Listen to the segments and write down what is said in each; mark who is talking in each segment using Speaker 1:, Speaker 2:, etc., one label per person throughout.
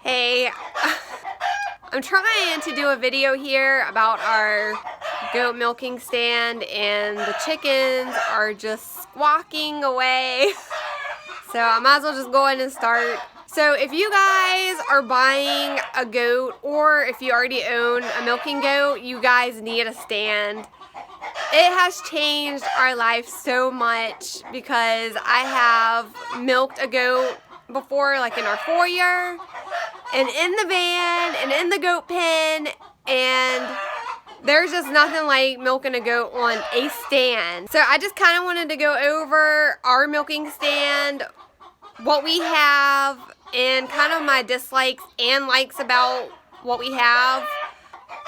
Speaker 1: Hey, I'm trying to do a video here about our goat milking stand, and the chickens are just squawking away. So I might as well just go ahead and start. So if you guys are buying a goat, or if you already own a milking goat, you guys need a stand. It has changed our life so much because I have milked a goat before, like in our foyer, and in the van, and in the goat pen, and there's just nothing like milking a goat on a stand. So I just kind of wanted to go over our milking stand, what we have, and kind of my dislikes and likes about what we have.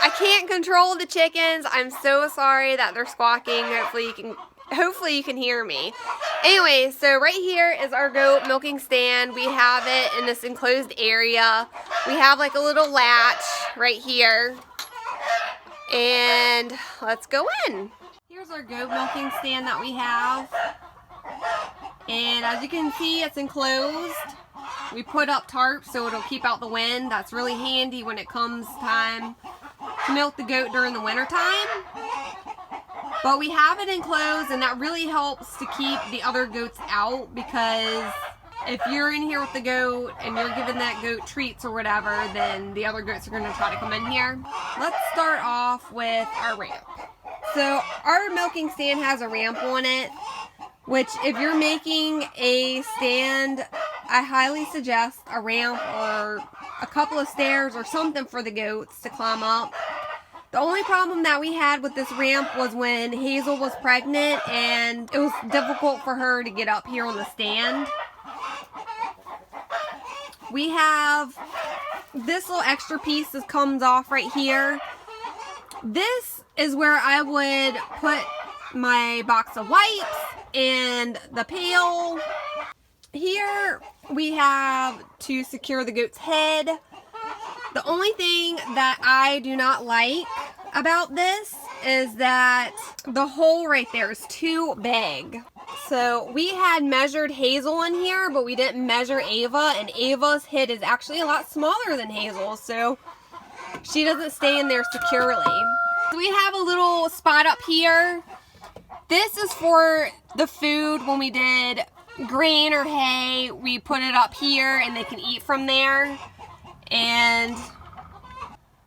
Speaker 1: I can't control the chickens. I'm so sorry that they're squawking. Hopefully you can hear me. Anyway, so right here is our goat milking stand. We have it in this enclosed area. We have like a little latch right here. And let's go in. Here's our goat milking stand that we have. And as you can see, it's enclosed. We put up tarps so it'll keep out the wind. That's really handy when it comes time to milk the goat during the winter time. But we have it enclosed, and that really helps to keep the other goats out, because if you're in here with the goat and you're giving that goat treats or whatever, then the other goats are going to try to come in here. Let's start off with our ramp. So our milking stand has a ramp on it, which if you're making a stand, I highly suggest a ramp or a couple of stairs or something for the goats to climb up. The only problem that we had with this ramp was when Hazel was pregnant, and it was difficult for her to get up here on the stand. We have this little extra piece that comes off right here. This is where I would put my box of wipes and the pail. Here we have to secure the goat's head. The only thing that I do not like about this is that the hole right there is too big. So we had measured Hazel in here, but we didn't measure Ava, and Ava's head is actually a lot smaller than Hazel's, so she doesn't stay in there securely. So we have a little spot up here. This is for the food. When we did grain or hay, we put it up here and they can eat from there. And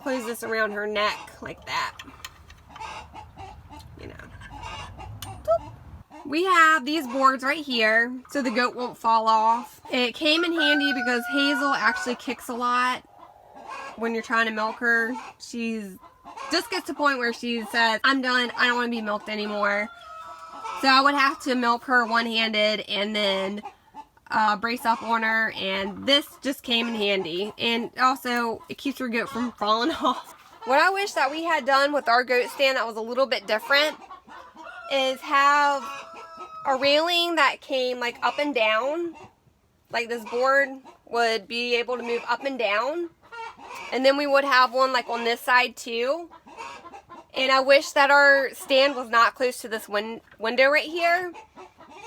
Speaker 1: close this around her neck like that. You know. Boop. We have these boards right here so the goat won't fall off. It came in handy because Hazel actually kicks a lot when you're trying to milk her. She's just gets to the point where she says, I'm done, I don't want to be milked anymore. So I would have to milk her one-handed and then brace up on her, and this just came in handy. And also, it keeps your goat from falling off. What I wish that we had done with our goat stand that was a little bit different is have a railing that came like up and down. Like this board would be able to move up and down. And then we would have one like on this side too. And I wish that our stand was not close to this window right here,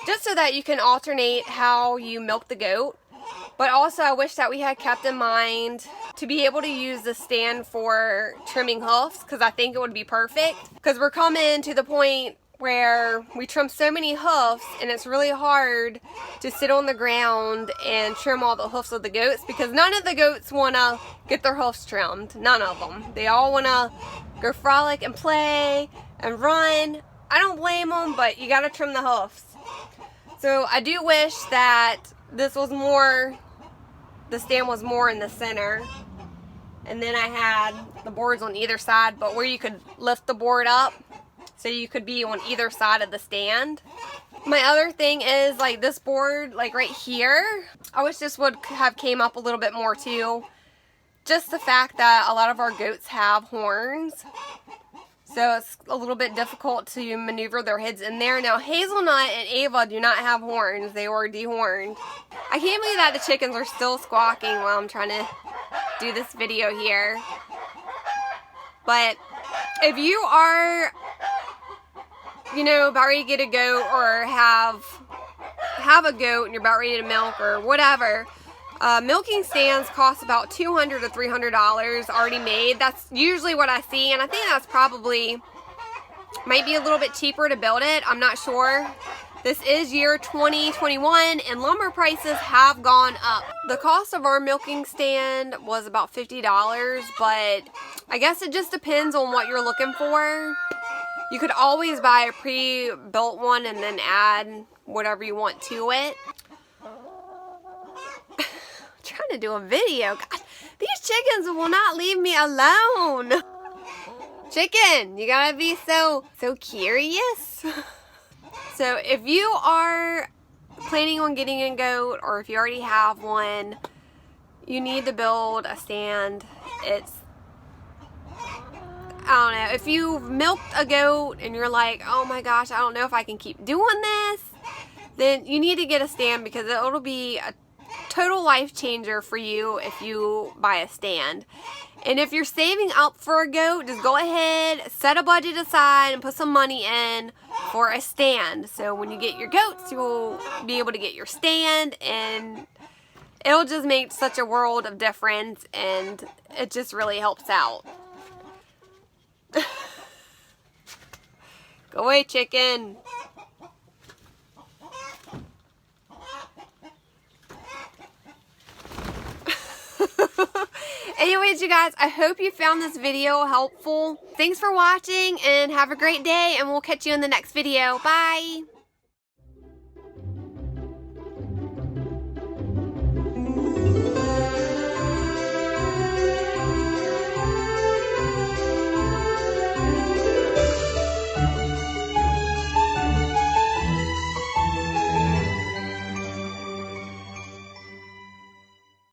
Speaker 1: just so that you can alternate how you milk the goat. But also I wish that we had kept in mind to be able to use the stand for trimming hoofs, because I think it would be perfect. Because we're coming to the point where we trim so many hoofs, and it's really hard to sit on the ground and trim all the hoofs of the goats, because none of the goats want to get their hoofs trimmed. None of them. They all want to go frolic and play and run. I don't blame them, but you got to trim the hoofs. So I do wish that this was more, the stand was more in the center, and then I had the boards on either side, but where you could lift the board up so you could be on either side of the stand. My other thing is like this board, like right here, I wish this would have came up a little bit more too. Just the fact that a lot of our goats have horns, so it's a little bit difficult to maneuver their heads in there. Now, Hazelnut and Ava do not have horns. They were dehorned. I can't believe that the chickens are still squawking while I'm trying to do this video here. But if you are, you know, about ready to get a goat, or have a goat and you're about ready to milk or whatever, Milking stands cost about $200 to $300 already made. That's usually what I see, and I think that's probably might be a little bit cheaper to build it. I'm not sure. This is year 2021 and lumber prices have gone up. The cost of our milking stand was about $50, but I guess it just depends on what you're looking for. You could always buy a pre-built one and then add whatever you want to it. Trying to do a video. God, these chickens will not leave me alone. Chicken, you gotta be so curious. So if you are planning on getting a goat, or if you already have one, you need to build a stand. It's, I don't know, if you've milked a goat and you're like, oh my gosh, I don't know if I can keep doing this, then you need to get a stand, because it'll be a total life changer for you if you buy a stand. And if you're saving up for a goat, just go ahead, set a budget aside, and put some money in for a stand. So when you get your goats, you'll be able to get your stand, and it'll just make such a world of difference, and it just really helps out. Go away, chicken. Anyways, you guys, I hope you found this video helpful. Thanks for watching, and have a great day, and we'll catch you in the next video. Bye!